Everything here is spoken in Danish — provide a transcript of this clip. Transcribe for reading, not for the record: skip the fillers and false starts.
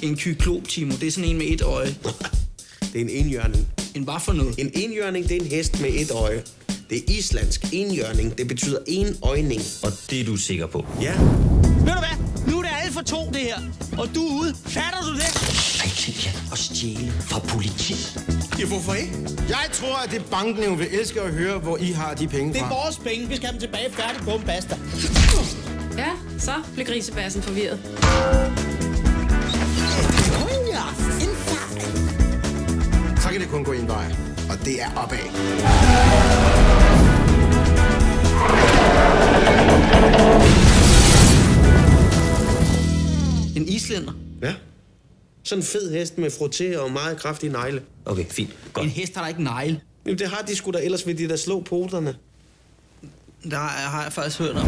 En kyklop, Timo. Det er sådan en med et øje. Det er en enhjørning. En hvad for noget? En enhjørning, det er en hest med et øje. Det er islandsk enhjørning. Det betyder enøjning. Og det er du sikker på? Ja. Ved du hvad? Nu er det alt for to, det her. Og du er ude. Fatter du det? Ej, tænk jer at stjæle fra politiet. Ja, hvorfor ikke? Jeg tror, at det banknævn vil elske at høre, hvor I har de penge fra. Det er vores penge. Vi skal have dem tilbage færdigt på en basta. Ja, så blev grisebassen forvirret. Så kan det kun gå en vej, og det er opad. En islænder. Ja. Sådan en fed hest med frotté og meget kraftig negle. Okay, fint. Godt. En hest har der ikke negle. Jamen, det har de sgu da, ellers vil de da slå poterne. Der har jeg faktisk hørt om.